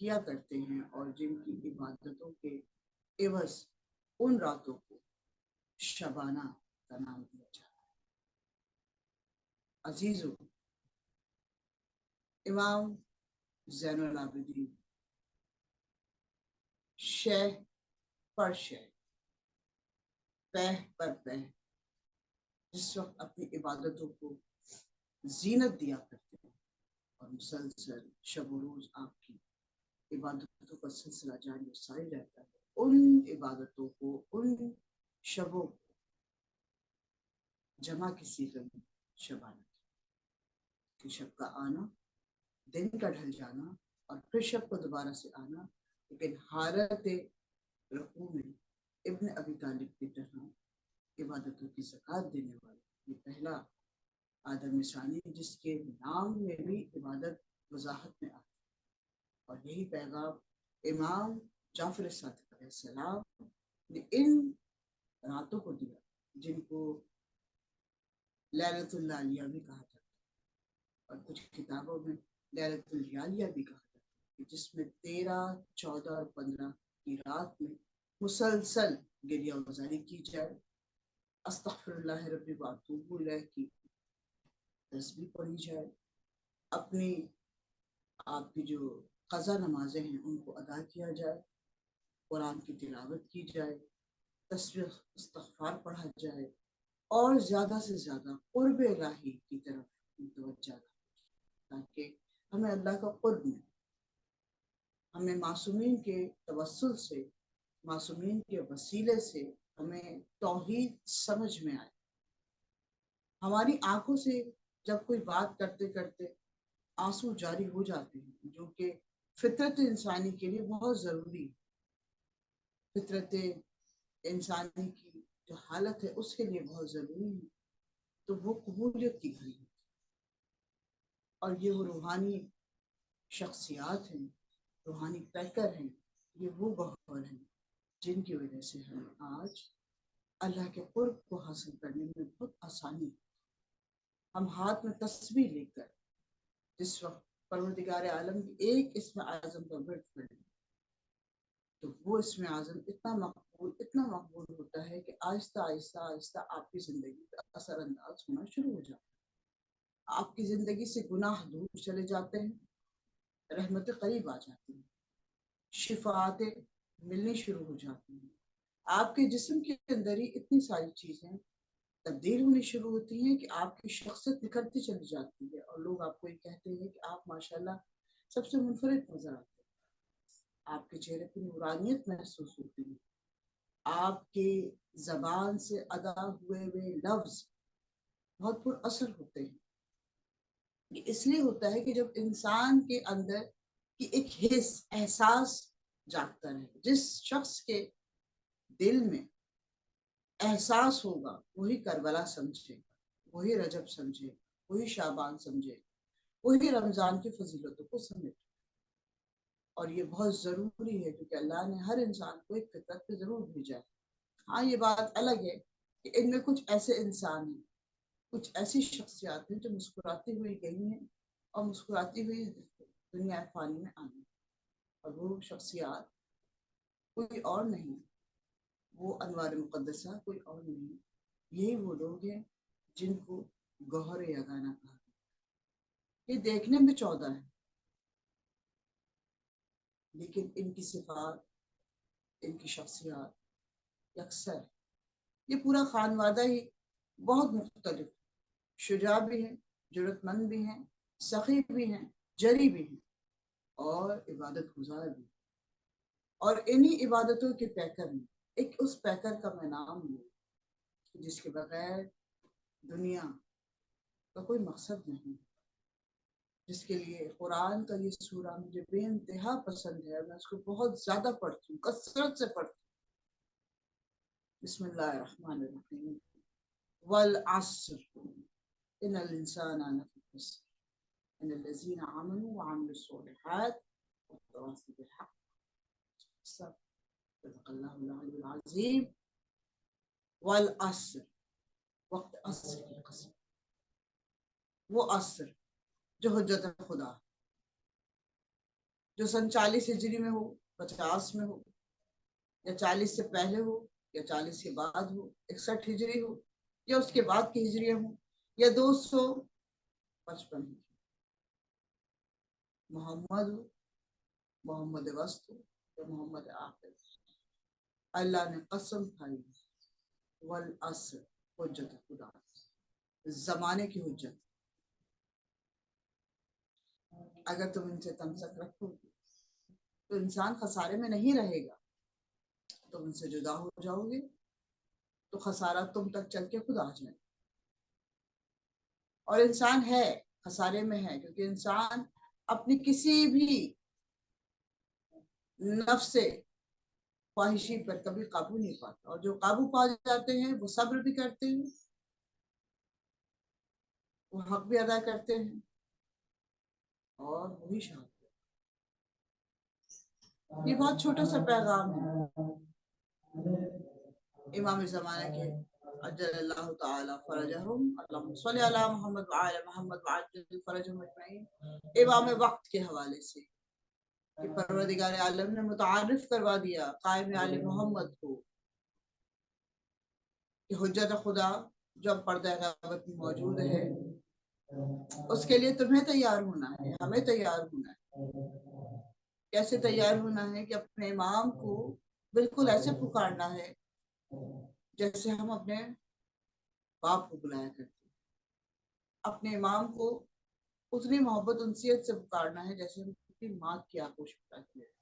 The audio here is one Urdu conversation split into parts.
کیا کرتے ہیں اور جن کی عبادتوں کے عوض ان راتوں کو شبانہ کا نام دیا جاتا ہے۔ عزیزو، امام زین العابدین شہ پر شہ، پہ پر پہ جس وقت اپنی عبادتوں کو زینت دیا کرتے ہیں اور مسلسل شب و روز آپ کی عبادتوں کا سلسلہ جاری و ساری رہتا ہے، ان عبادتوں کو، ان شبوں کو جمع کی صیغے میں شبانہ کہ شب کا آنا، دن کا ڈھل جانا اور پھر شب کو دوبارہ سے آنا، لیکن حالت رکوع میں ابن ابی طالب کی طرح عبادتوں کی زکوٰۃ دینے والا یہ پہلا آدم ثانی جس کے نام میں بھی عبادت وضاحت میں آتی ہے۔ اور یہی پیغام امام جعفر صادق علیہ السلام نے ان راتوں کو دیا جن کو لیلۃ العالیہ بھی کہا جاتا ہے، اور کچھ کتابوں میں لیلۃ الیالیہ بھی کہا جاتا ہے، جس میں 13، 14 اور 15 کی رات میں مسلسل گریہ گزاری کی جائے، استغفر اللہ ربی واتوب الیہ کی تسبیح پڑھی جائے، اپنی آپ کی جو قضا نمازیں ہیں ان کو ادا کیا جائے، قرآن کی تلاوت کی جائے، تسبیح استغفار پڑھا جائے اور زیادہ سے زیادہ قرب الہی کی طرف متوجہ تاکہ ہمیں اللہ کا قرب ملے، ہمیں معصومین کے توسل سے، معصومین کے وسیلے سے ہمیں توحید سمجھ میں آئے۔ ہماری آنکھوں سے جب کوئی بات کرتے کرتے آنسو جاری ہو جاتے ہیں جو کہ فطرت انسانی کے لیے بہت ضروری ہے، فطرت انسانی کی جو حالت ہے اس کے لیے بہت ضروری ہے، تو وہ قبولیت کی گھڑی ہے۔ اور یہ وہ روحانی شخصیات ہیں، روحانی پیکر ہیں، یہ وہ گوہر ہیں جن کی وجہ سے ہمیں آج اللہ کے قرب کو حاصل کرنے میں بہت آسانی ہے۔ ہم ہاتھ میں تسبیح لے کر جس وقت پروردگار عالم کی ایک اسم اعظم کا ورد کریں تو وہ اسم اعظم اتنا مقبول ہوتا ہے کہ آہستہ آہستہ آہستہ آپ کی زندگی کا اثر انداز ہونا شروع ہو جاتا ہے، آپ کی زندگی سے گناہ دور چلے جاتے ہیں، رحمت قریب آ جاتی ہیں، شفاعت ملنی شروع ہو جاتی ہیں، آپ کے جسم کے اندر ہی اتنی ساری چیزیں تبدیل ہونی شروع ہوتی ہیں کہ آپ کی شخصیت نکھرتی چلی جاتی ہے اور لوگ آپ کو یہ کہتے ہیں کہ آپ ماشاءاللہ سب سے منفرد نظر آتے ہیں، آپ کے چہرے پہ نورانیت محسوس ہوتی ہے، آپ کی زبان سے ادا ہوئے لفظ بہت پر اثر ہوتے ہیں۔ یہ اس لیے ہوتا ہے کہ جب انسان کے اندر کی ایک حس، احساس جاگتا ہے، جس شخص کے دل میں احساس ہوگا وہی کربلا سمجھے گا، وہی رجب سمجھے گا، وہی شعبان سمجھے گا، وہی رمضان کی فضیلتوں کو سمجھے گا۔ اور یہ بہت ضروری ہے کیونکہ اللہ نے ہر انسان کو ایک فطرت پہ ضرور بھیجا ہے۔ ہاں یہ بات الگ ہے کہ ان میں کچھ ایسے انسان ہیں، کچھ ایسی شخصیات ہیں جو مسکراتی ہوئی گئی ہیں اور مسکراتی ہوئی دنیا فانی میں آئی، اور وہ شخصیات کوئی اور نہیں، وہ انوار مقدسہ کوئی اور نہیں، یہی وہ لوگ ہیں جن کو گوہر یگانہ کہا گیا۔ یہ دیکھنے میں 14 ہے لیکن ان کی صفات، ان کی شخصیات یکسر، یہ پورا خانوادہ ہی بہت مختلف، شجاع بھی ہیں، جرأت مند بھی ہیں، سخی بھی ہیں، جری بھی ہیں اور عبادت گزار بھی ہیں۔ اور انہی عبادتوں کے پیکر میں ایک اس پیکر کا میں نام لوں جس کے بغیر دنیا کا کوئی مقصد نہیں، جس کے لیے قرآن کا یہ سورہ مجھے بے انتہا پسند ہے، میں اس کو بہت زیادہ پڑھتی ہوں، کثرت سے پڑھتی ہوں۔ بسم اللہ الرحمن الرحیم، والعصر ان الانسان لفی خسر ان الذین آمنوا وعملوا الصالحات وتواصوا بالحق صدق اللہ العلی العظیم۔ والعصر، وقت عصر کی قسم، وہ عصر جو حجت خدا، جو سن 40 ہجری میں ہو، 50 میں ہو، یا 40 سے پہلے ہو، یا 40 کے بعد ہو، 61 ہجری ہو، یا اس کے بعد کی ہجریاں ہوں، یا 255 ہجری، محمد ہو، محمد وسط ہو، یا محمد آخر، اللہ نے قسم کھائی والعصر، حجت خدا، زمانے کی حجت، اگر تم ان سے تمسک رکھو گے تو انسان خسارے میں نہیں رہے گا. تم ان سے جدا ہو جاؤ گے تو خسارہ تم تک چل کے خود آ جائے. اور انسان ہے خسارے میں ہے، کیونکہ انسان اپنی کسی بھی نفس خواہشی پر کبھی قابو نہیں پاتا، اور جو قابو پا جاتے ہیں وہ صبر بھی کرتے ہیں، وہ حق بھی ادا کرتے ہیں، اور وہی شان. یہ بہت چھوٹا سا پیغام ہے امام زمانہ کے اجل اللہ تعالی فرجہم، اللہم صلی علی محمد وعلی محمد وعجل فرجہم اجمعین، امام وقت کے حوالے سے کہ پروردگار عالم نے متعارف کروا دیا قائم آل محمد کو کہ حجت خدا جو پردہ غیبت میں موجود ہے، اس کے لیے تمہیں تیار ہونا ہے، ہمیں تیار ہونا ہے. کیسے تیار ہونا ہے؟ کہ اپنے امام کو بالکل ایسے پکارنا ہے جیسے ہم اپنے باپ کو بلایا کرتے ہیں. اپنے امام کو اتنی محبت انسیت سے پکارنا ہے جیسے ہم اپنی ماں کی آغوش پکارتے ہیں.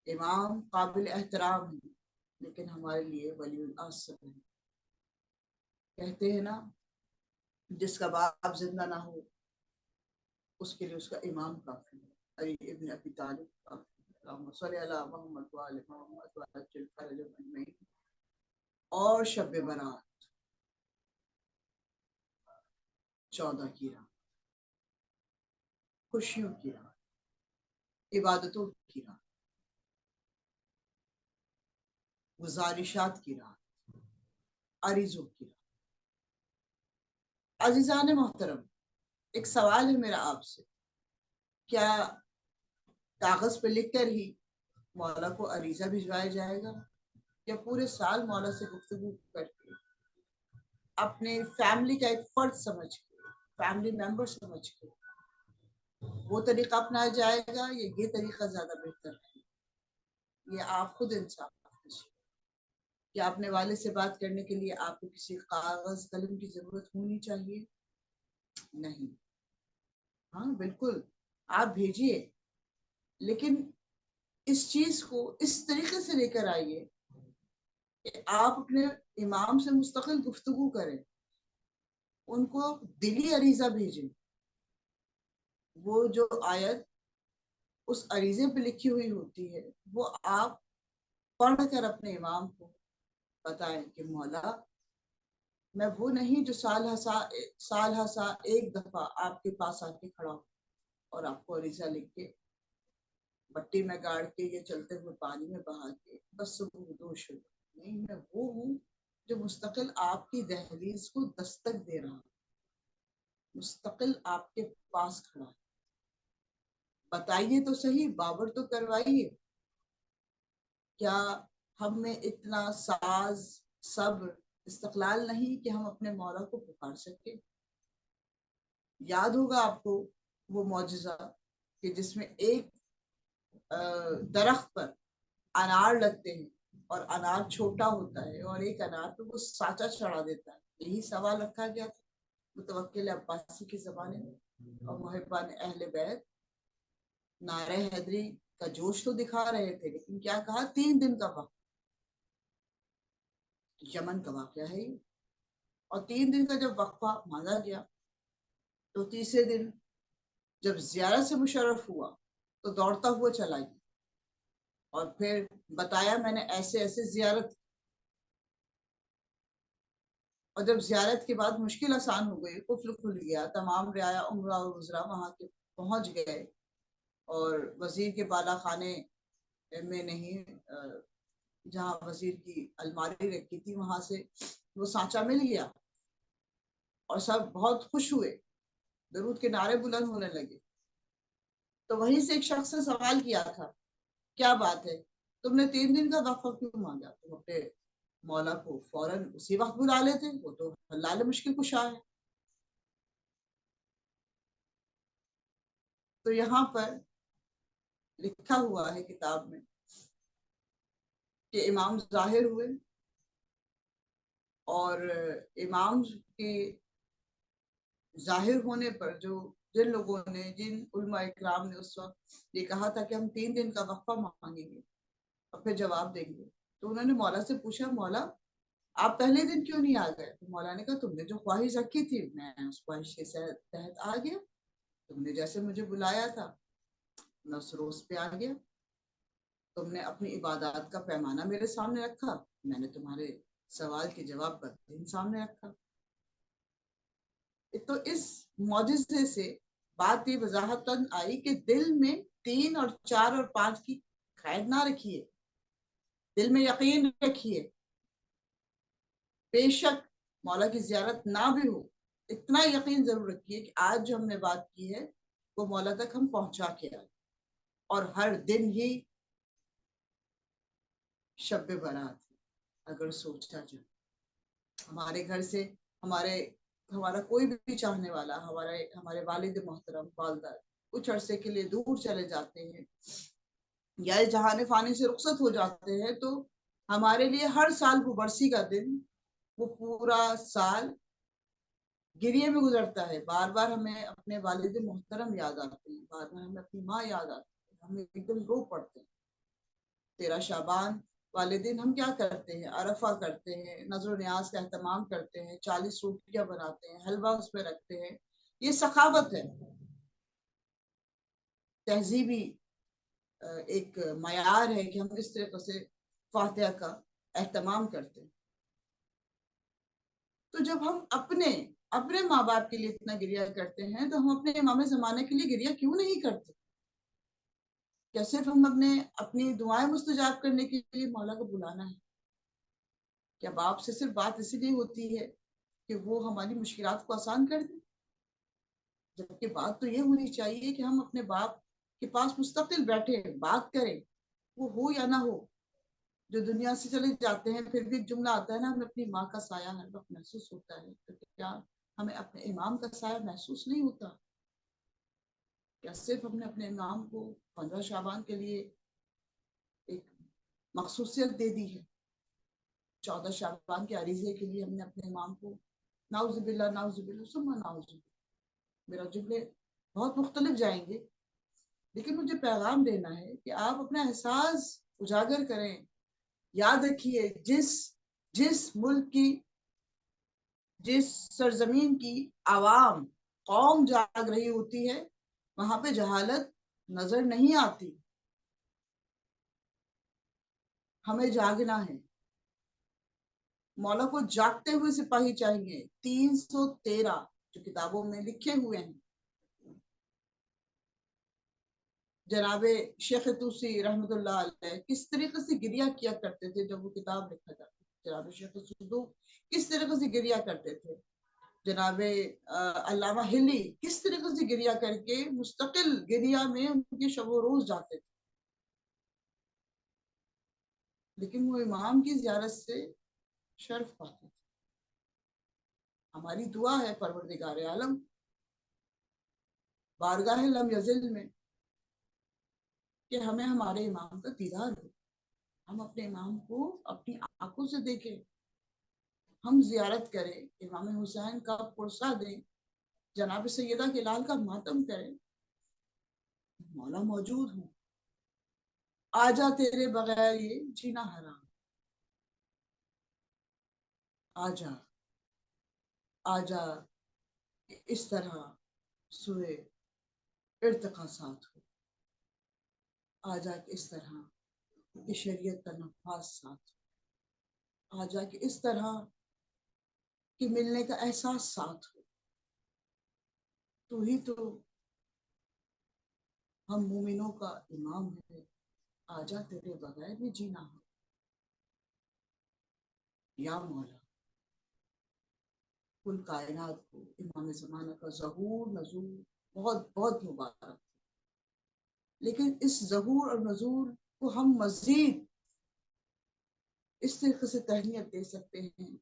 امام قابل احترام ہے لیکن ہمارے لیے ولی العصر ہے. کہتے ہیں نا، جس کا باپ زندہ نہ ہو اس کے لیے اس کا امام کافی ہے. علی ابن ابی طالب کافی ہے. اللہم صلی علی محمد وعلی محمد وعجل فرجہم اجمعین. اور شب برات 14 کی رات، خوشیوں کی رات، عبادتوں کی رات، گزارشات کی رات، عریضوں کی رات. عزیزان محترم، ایک سوال ہے میرا آپ سے، کیا کاغذ پہ لکھ کر ہی مولا کو عریضہ بھجوایا جائے گا، یا پورے سال مولا سے گفتگو کر کے اپنے فیملی کا ایک فرد سمجھ کے، فیملی ممبر سمجھ کے وہ طریقہ اپنایا جائے گا، یا یہ طریقہ زیادہ بہتر ہے؟ یہ آپ خود انصاف کیجیے. کیا اپنے والد سے بات کرنے کے لیے آپ کو کسی کاغذ قلم کی ضرورت ہونی چاہیے؟ نہیں. ہاں بالکل آپ بھیجیے، لیکن اس چیز کو اس طریقے سے لے کر آئیے کہ آپ اپنے امام سے مستقل گفتگو کریں، ان کو دلی عریضہ بھیجیں. وہ جو آیت اس عریضے پہ لکھی ہوئی ہوتی ہے وہ آپ پڑھ کر اپنے امام کو بتائیں کہ مولا میں وہ نہیں جو سال ہسا ایک دفعہ آپ کے پاس آ کے کھڑا ہوں اور آپ کو عریضہ لکھ کے بٹی میں گاڑ کے یا چلتے ہوئے پانی میں بہا کے بس صبح دوش ہو. نہیں، میں وہ ہوں جو مستقل آپ کی دہلیز کو دستک دے رہا ہوں، مستقل آپ کے پاس کھڑا ہے. بتائیے تو صحیح، باور تو کروائیے. کیا ہم میں اتنا ساز، صبر، استقلال نہیں کہ ہم اپنے مولا کو پکار سکیں؟ یاد ہوگا آپ کو وہ معجزہ کہ جس میں ایک درخت پر انار لگتے ہیں اور انار چھوٹا ہوتا ہے، اور ایک انار پہ وہ سانچا چڑھا دیتا ہے. یہی سوال رکھا گیا تھا متوکل عباسی کے زمانے میں، اور محبان اہل بیت نعرہ حیدری کا جوش تو دکھا رہے تھے، لیکن کیا کہا؟ 3 دن کا وقت. یمن کا واقعہ ہے یہ. اور 3 دن کا جب وقفہ مانگا گیا تو تیسرے دن جب زیارت سے مشرف ہوا تو دوڑتا ہوا چلا گیا اور پھر بتایا میں نے ایسے ایسے زیارت. اور جب زیارت کے بعد مشکل آسان ہو گئی، قفل کھل گیا، تمام رعایا عمرہ اور وزراء وہاں کے پہنچ گئے، اور وزیر کے بالا خانے میں نہیں، جہاں وزیر کی الماری رکھی تھی وہاں سے وہ سانچا مل گیا، اور سب بہت خوش ہوئے، درود کے نعرے بلند ہونے لگے. تو وہیں سے ایک شخص نے سوال کیا تھا، کیا بات ہے تم نے 3 دن کا وقفہ کیوں مانگا؟ تم اپنے مولا کو فوراً اسی وقت بلا لیتے، وہ تو حلال مشکل کشا ہے۔ تو یہاں پر لکھا ہوا ہے کتاب میں کہ امام ظاہر ہوئے، اور امام کے ظاہر ہونے پر جن لوگوں نے، جن علماء اکرام نے اس وقت یہ کہا تھا کہ ہم 3 دن کا وقفہ مانگیں گے اور پھر جواب دیں گے، تو انہوں نے مولا سے پوچھا، مولا آپ پہلے دن کیوں نہیں آ گئے؟ تو مولا نے کہا تم نے جو خواہش رکھی تھی میں اس خواہش کے تحت آ گیا، تم نے جیسے مجھے بلایا تھا میں اس روز پہ آ گیا، تم نے اپنی عبادات کا پیمانہ میرے سامنے رکھا، میں نے تمہارے سوال کے جواب پر دن سامنے رکھا۔ تو اس معجزے سے بات یہ وضاحت آئی کہ دل میں 3 اور 4 اور 5 کی قید نہ رکھیے، دل میں یقین رکھیے، بے شک مولا کی زیارت نہ بھی ہو، اتنا یقین ضرور رکھیے کہ آج جو ہم نے بات کی ہے وہ مولا تک ہم پہنچا کے آئے، اور ہر دن ہی شب برات اگر سوچا جائے، ہمارے گھر سے ہمارا کوئی بھی چاہنے والا، ہمارے والد محترم، والدہ کچھ عرصے کے لیے دور چلے جاتے ہیں یا جہان فانی سے رخصت ہو جاتے ہیں، تو ہمارے لیے ہر سال وہ برسی کا دن، وہ پورا سال گریے میں گزرتا ہے، بار بار ہمیں اپنے والد محترم یاد آتے ہیں، بار بار ہمیں اپنی ماں یاد آتی ہے، ہمیں ایک دم رو پڑتے ہیں۔ 13 شعبان والے دن ہم کیا کرتے ہیں؟ عرفہ کرتے ہیں، نظر و نیاز کا اہتمام کرتے ہیں، 40 روٹیاں بناتے ہیں، حلوہ اس میں رکھتے ہیں، یہ سخاوت ہے، تہذیبی ایک معیار ہے کہ ہم اس طریقے سے فاتحہ کا اہتمام کرتے ہیں۔ تو جب ہم اپنے ماں باپ کے لیے اتنا گریہ کرتے ہیں تو ہم اپنے امام زمانے کے لیے گریہ کیوں نہیں کرتے؟ کیا صرف ہم اپنی دعائیں مستجاب کرنے کے لیے مولا کو بلانا ہے؟ کیا باپ سے صرف بات اسی لیے ہوتی ہے کہ وہ ہماری مشکلات کو آسان کر دے؟ جبکہ بات تو یہ ہونی چاہیے کہ ہم اپنے باپ کے پاس مستقل بیٹھے بات کریں، وہ ہو یا نہ ہو، جو دنیا سے چلے جاتے ہیں پھر بھی ایک جملہ آتا ہے نا، ہمیں اپنی ماں کا سایہ ہر وقت محسوس ہوتا ہے، تو کیا ہمیں اپنے امام کا سایہ محسوس نہیں ہوتا؟ کیا صرف ہم نے اپنے امام کو 15 شعبان کے لیے ایک مخصوصیت دے دی ہے؟ 14 شعبان کے عریضے کے لیے ہم نے اپنے امام کو، نعوذ باللہ نعوذ باللہ ثم نعوذ باللہ، میرا جملے بہت مختلف جائیں گے، لیکن مجھے پیغام دینا ہے کہ آپ اپنا احساس اجاگر کریں۔ یاد رکھیے جس ملک کی، جس سرزمین کی عوام قوم جاگ رہی ہوتی ہے وہاں پہ جہالت نظر نہیں آتی، ہمیں جاگنا ہے، مولا کو جاگتے ہوئے سپاہی چاہیے۔ 313 جو کتابوں میں لکھے ہوئے ہیں، جناب شیخ توسی رحمۃ اللہ علیہ کس طریقے سے گریہ کیا کرتے تھے جب وہ کتاب لکھا جاتا تھا، جناب شیخ صدوق کس طریقے سے گریہ کرتے تھے، جناب علامہ ہلی کس طریقے سے گریہ کر کے مستقل گریہ میں ان کے شب و روز جاتے تھے، لیکن وہ امام کی زیارت سے شرف پاتے تھے۔ ہماری دعا ہے پروردگار عالم بارگاہ لم یزل میں کہ ہمیں ہمارے امام کا دیدار ہو، ہم اپنے امام کو اپنی آنکھوں سے دیکھیں، ہم زیارت کریں، امام حسین کا پرسہ دیں، جناب سیدہ کے لال کا ماتم کریں، مولا موجود ہوں، آجا تیرے بغیر یہ جینا حرام، آجا آجا اس طرح سوئے ارتقا ساتھ ہو، آجا کہ اس طرح کہ شریعت کا نفاذ ساتھ ہو، آجا کہ اس طرح کہ ملنے کا احساس ساتھ ہو، تو ہی تو ہم مومنوں کا امام ہے، آجا تیرے بغیر بھی جینا ہے، یا مولا کل کائنات کو، امام زمانہ کا ظہور نزول بہت بہت مبارک، لیکن اس ظہور اور نظور کو ہم مزید اس طریقے سے تہنیت دے سکتے ہیں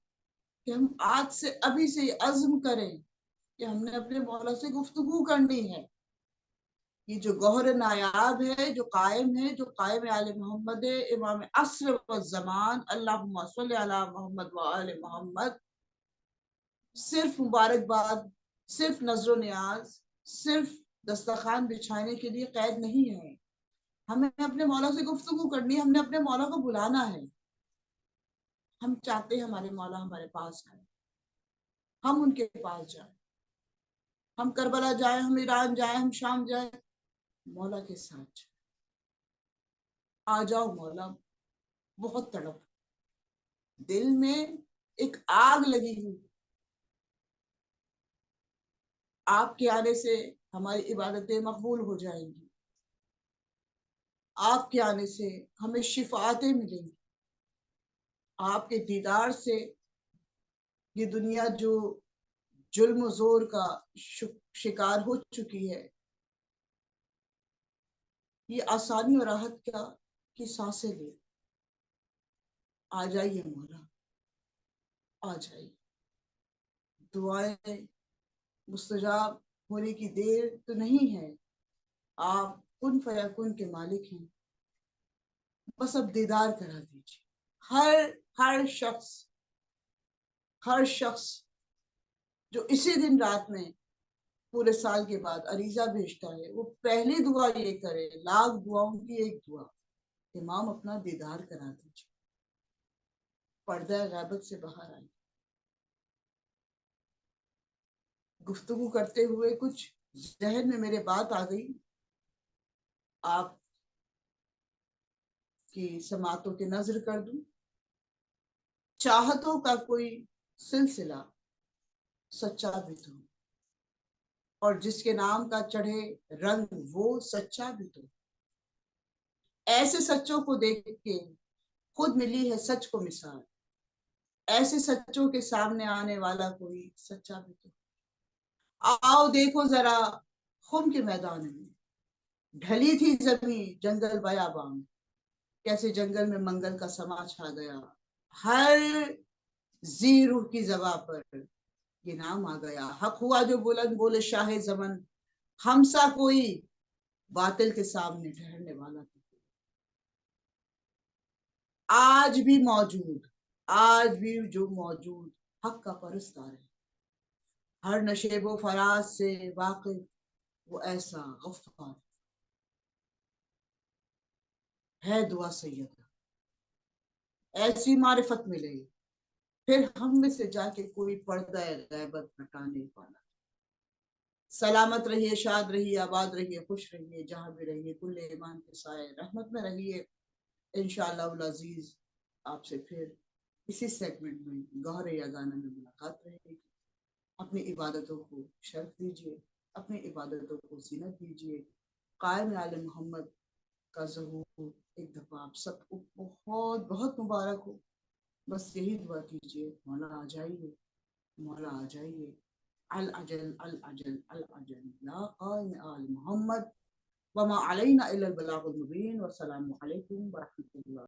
کہ ہم آج سے ابھی سے یہ عزم کریں کہ ہم نے اپنے مولا سے گفتگو کرنی ہے. یہ جو گوہر نایاب ہے، جو قائم آل محمد امام عصر و زمان، اللہم صلی علی محمد و آل محمد، صرف مبارکباد، صرف نظر و نیاز، صرف دسترخوان بچھانے کے لیے قید نہیں ہے. ہمیں اپنے مولا سے گفتگو کرنی ہے، ہم نے اپنے مولا کو بلانا ہے. ہم چاہتے ہیں ہمارے مولا ہمارے پاس آئے، ہم ان کے پاس جائیں، ہم کربلا جائیں، ہم ایران جائیں، ہم شام جائیں، مولا کے ساتھ جائیں. آ جاؤ مولا، بہت تڑپ، دل میں ایک آگ لگی ہوئی. آپ کے آنے سے ہماری عبادتیں مقبول ہو جائیں گی، آپ کے آنے سے ہمیں شفاعتیں ملیں گی، آپ کے دیدار سے یہ دنیا جو ظلم و زور کا شکار ہو چکی ہے، یہ آسانی اور راحت کی سانسیں لے. آ جائیے مولا، آ جائیے. دعائیں مستجاب ہونے کی دیر تو نہیں ہے، آپ کن فیکن کے مالک ہیں. بس اب دیدار کرا دیجیے. ہر شخص جو اسی دن رات میں پورے سال کے بعد عریضہ بھیجتا ہے، وہ پہلی دعا یہ کرے، لاکھ دعاؤں کی ایک دعا، امام اپنا دیدار کرا دیجیے، پردہ غیبت سے باہر آئے. گفتگو کرتے ہوئے کچھ ذہن میں میرے بات آ گئی، آپ کی سماعتوں کی نظر کر دوں. چاہتوں کا کوئی سلسلہ سچا بھی تو، اور جس کے نام کا چڑھے رنگ وہ سچا بھی تو. ایسے سچوں کو دیکھ کے خود ملی ہے سچ کو مثال، ایسے سچوں کے سامنے آنے والا کوئی سچا بھی تو. آؤ دیکھو ذرا خم کے میدان میں، ڈھلی تھی زمین جنگل بیاباں، کیسے جنگل میں منگل کا سما چھا گیا. ہر ذی روح کی زباں پر یہ نام آ گیا. حق ہوا جو بلند بولے شاہ زمن، ہم سا کوئی باطل کے سامنے ٹھہرنے والا تھا. آج بھی جو موجود حق کا پرستار ہے، ہر نشیب و فراز سے واقف وہ ایسا غفار ہے. دعا سیدہ ایسی معرفت ملے، پھر ہم میں سے جا کے کوئی پردہ غیبت ہٹا نہیں پانا. سلامت رہیے، شاد رہیے، آباد رہیے، خوش رہیے، جہاں بھی رہیے. کل ایمان کے سائے رحمت میں رہیے. انشاءاللہ العزیز آپ سے پھر اسی سیگمنٹ میں گوہر یگانہ میں ملاقات رہے گی. اپنی عبادتوں کو شرف دیجیے، اپنی عبادتوں کو زینت دیجیے. قائم آل محمد کا ظہور ایک دفعہ آپ سب کو بہت بہت مبارک ہو. بس یہی دعا کیجیے، مولا آ جائیے، مولا آ جائیے. العجل العجل العجل یا قائم آل محمد وما علینا الا البلاغ المبین. والسلام علیکم ورحمۃ اللہ.